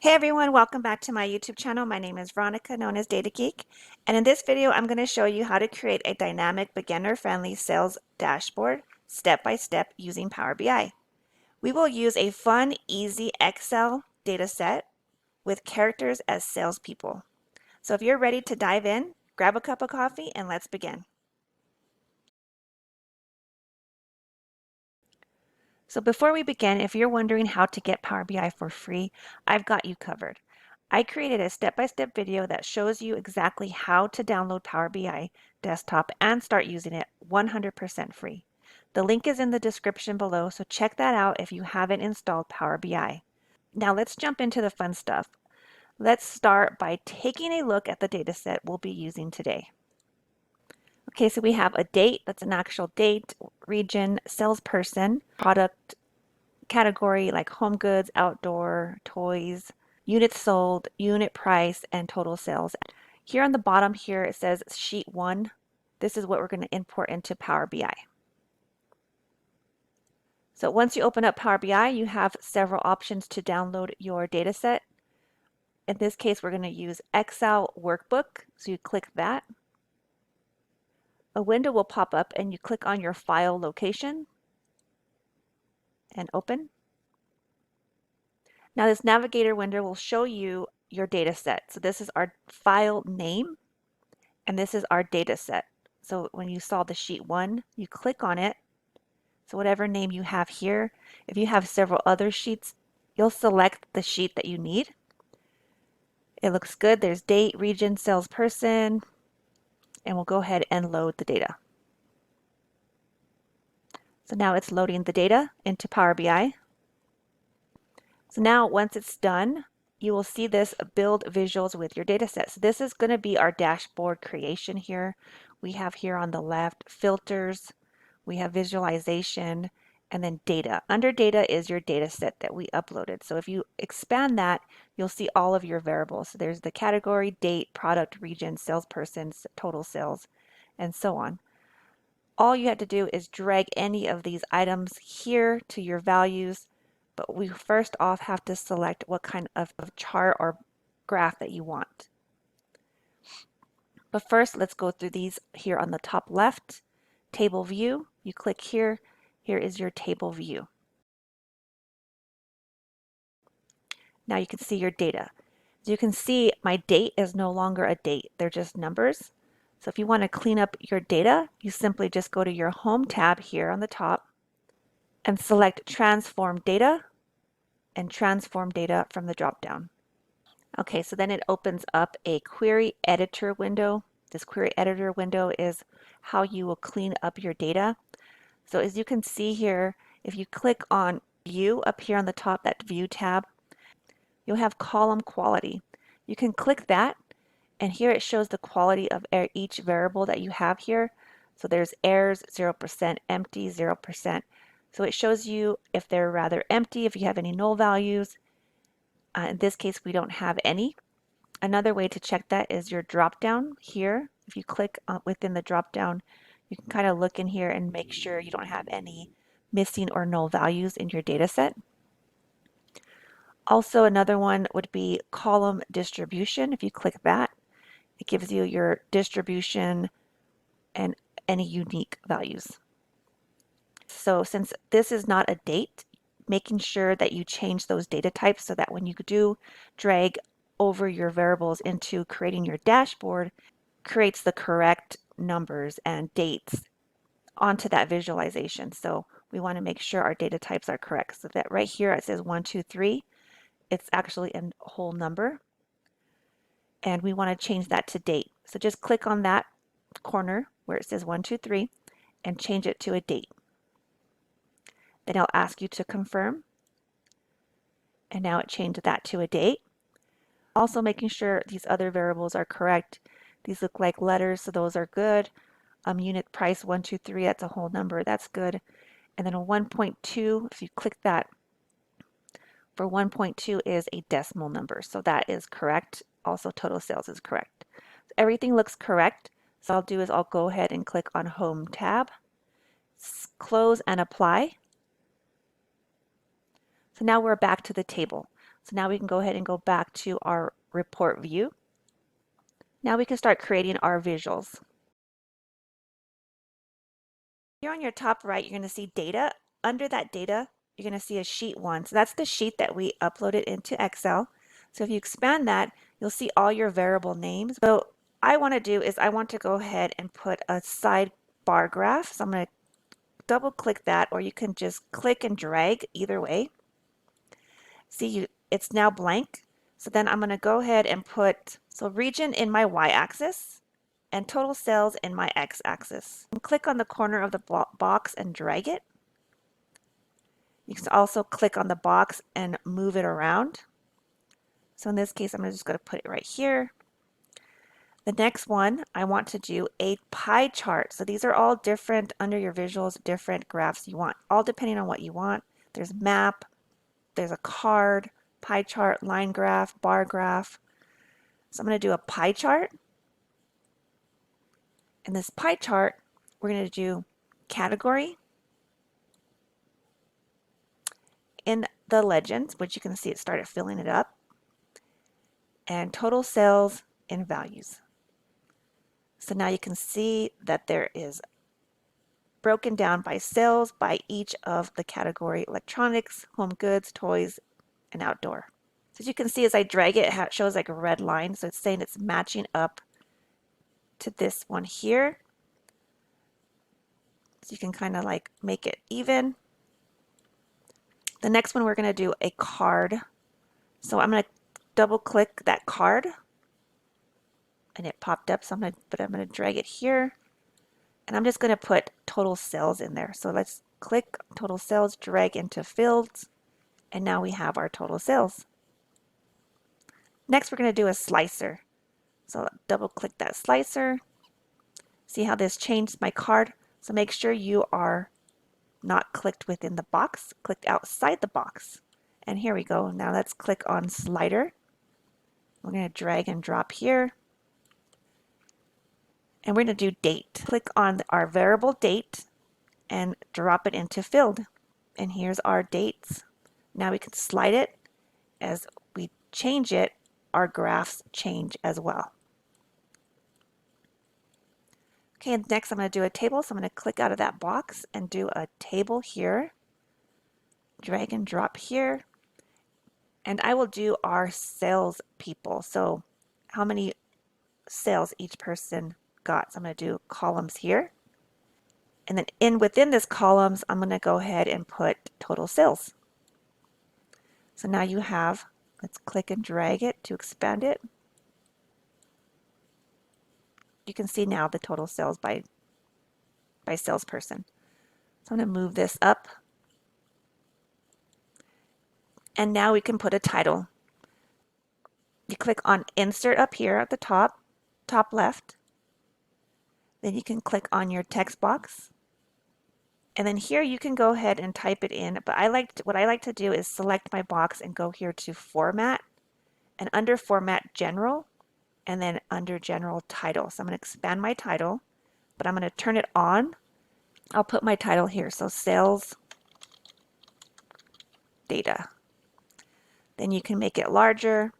Hey everyone, welcome back to my YouTube channel. My name is Veronica, known as Data Geek, and in this video I'm going to show you how to create a dynamic beginner-friendly sales dashboard step by step using Power BI. We will use a fun, easy Excel data set with characters as salespeople. So if you're ready to dive in, grab a cup of coffee and let's begin. So before we begin, if you're wondering how to get Power BI for free, I've got you covered. I created a step-by-step video that shows you exactly how to download Power BI desktop and start using it 100% free. The link is in the description below, so check that out if you haven't installed Power BI. Now let's jump into the fun stuff. Let's start by taking a look at the dataset we'll be using today. Okay, so we have a date, that's an actual date, region, salesperson, product category like home goods, outdoor, toys, units sold, unit price, and total sales. Here on the bottom here it says sheet 1. This is what we're going to import into Power BI. So once you open up Power BI, you have several options to download your data set. In this case, we're going to use Excel workbook. So you click that. A window will pop up and you click on your file location and open. Now this navigator window will show you your data set. So this is our file name and this is our data set. So when you saw the sheet 1, you click on it. So whatever name you have here, if you have several other sheets, you'll select the sheet that you need. It looks good. There's date, region, salesperson, and we'll go ahead and load the data. So now it's loading the data into Power BI. So now once it's done, you will see this build visuals with your data set. So this is going to be our dashboard creation here. We have here on the left filters, we have visualization, and then data. Under data is your data set that we uploaded. So if you expand that, you'll see all of your variables. So there's the category, date, product, region, salesperson, total sales, and so on. All you have to do is drag any of these items here to your values, but we first off have to select what kind of chart or graph that you want. But first, let's go through these here on the top left. Table view, you click here. Here is your table view. Now you can see your data. As you can see, my date is no longer a date. They're just numbers. So if you want to clean up your data, you simply just go to your Home tab here on the top and select Transform Data and Transform Data from the drop-down. Okay, so then it opens up a query editor window. This query editor window is how you will clean up your data. So as you can see here, if you click on View up here on the top, that View tab, you'll have column quality. You can click that, and here it shows the quality of each variable that you have here. So there's errors, 0%, empty, 0%. So it shows you if they're rather empty, if you have any null values. In this case, we don't have any. Another way to check that is your drop down here. If you click within the drop down, you can kind of look in here and make sure you don't have any missing or null values in your data set. Also, another one would be column distribution. If you click that, it gives you your distribution and any unique values. So since this is not a date, making sure that you change those data types so that when you do drag over your variables into creating your dashboard, creates the correct numbers and dates onto that visualization. So we want to make sure our data types are correct. So that right here it says 1, 2, 3. It's actually a whole number. And we want to change that to date. So just click on that corner where it says 1, 2, 3 and change it to a date. Then I'll ask you to confirm. And now it changed that to a date. Also making sure these other variables are correct. These look like letters, so those are good. Unit price 1, 2, 3, that's a whole number, that's good. And then a 1.2, if you click that, for 1.2 is a decimal number, so that is correct. Also total sales is correct. So everything looks correct. So I'll do is I'll go ahead and click on Home tab, close and apply. So now we're back to the table. So now we can go ahead and go back to our report view. Now we can start creating our visuals. Here on your top right, you're going to see data. Under that data, you're going to see a sheet 1. So that's the sheet that we uploaded into Excel. So if you expand that, you'll see all your variable names. So I want to do is I want to go ahead and put a sidebar graph. So I'm going to double click that, or you can just click and drag either way. See, it's now blank. So then I'm going to go ahead and put, so region in my y-axis and total sales in my x-axis. Click on the corner of the box and drag it. You can also click on the box and move it around. So in this case, I'm just going to put it right here. The next one, I want to do a pie chart. So these are all different under your visuals, different graphs you want, all depending on what you want. There's map, there's a card, pie chart, line graph, bar graph. So I'm going to do a pie chart. In this pie chart, we're going to do category. In the legends, which you can see it started filling it up, and total sales in values. So now you can see that there is broken down by sales by each of the category: electronics, home goods, toys, and outdoor. So as you can see, as I drag it, it shows like a red line. So it's saying it's matching up to this one here. So you can kind of like make it even. The next one, we're going to do a card. So I'm going to double click that card and it popped up. So I'm going to drag it here. And I'm just going to put total sales in there. So let's click total sales, drag into fields, and now we have our total sales. Next, we're going to do a slicer. So double click that slicer. See how this changed my card? So make sure you are not clicked within the box, clicked outside the box. And here we go. Now let's click on slider. We're going to drag and drop here. And we're going to do date. Click on our variable date and drop it into field. And here's our dates. Now we can slide it. As we change it, our graphs change as well. Okay, and next I'm going to do a table. So I'm going to click out of that box and do a table here. Drag and drop here. And I will do our sales people. So how many sales each person got. So I'm going to do columns here. And then within this columns, I'm going to go ahead and put total sales. So now you have, let's click and drag it to expand it. You can see now the total sales by salesperson. So I'm going to move this up. And now we can put a title. You click on insert up here at the top left. Then you can click on your text box. And then here you can go ahead and type it in, but what I like to do is select my box and go here to format, and under format general, and then under general title. So I'm going to expand my title, but I'm going to turn it on. I'll put my title here, so sales data. Then you can make it larger.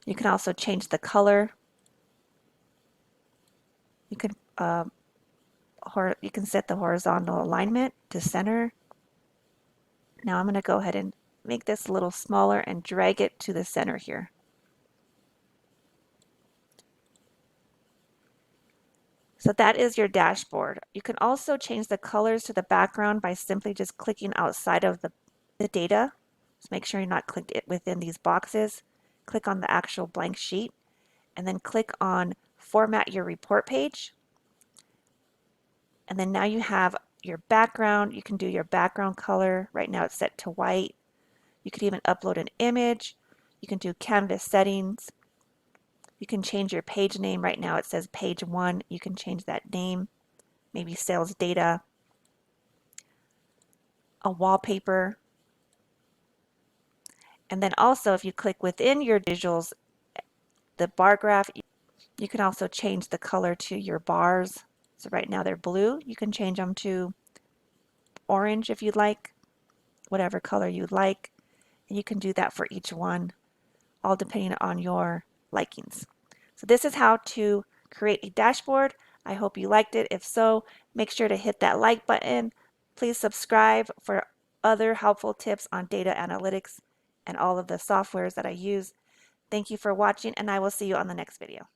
You can also change the color. You can set the horizontal alignment to center. Now I'm going to go ahead and make this a little smaller and drag it to the center here. So that is your dashboard. You can also change the colors to the background by simply just clicking outside of the data. So make sure you're not clicked within these boxes. Click on the actual blank sheet and then click on format your report page. And then now you have your background. You can do your background color. Right now it's set to white. You could even upload an image. You can do canvas settings. You can change your page name. Right now it says page 1. You can change that name, maybe sales data, a wallpaper. And then also if you click within your visuals, the bar graph, you can also change the color to your bars. So right now they're blue. You can change them to orange if you'd like. whatever color you like. And you can do that for each one, all depending on your likings. So this is how to create a dashboard. I hope you liked it. If so, make sure to hit that like button. Please subscribe for other helpful tips on data analytics and all of the softwares that I use. Thank you for watching, and I will see you on the next video.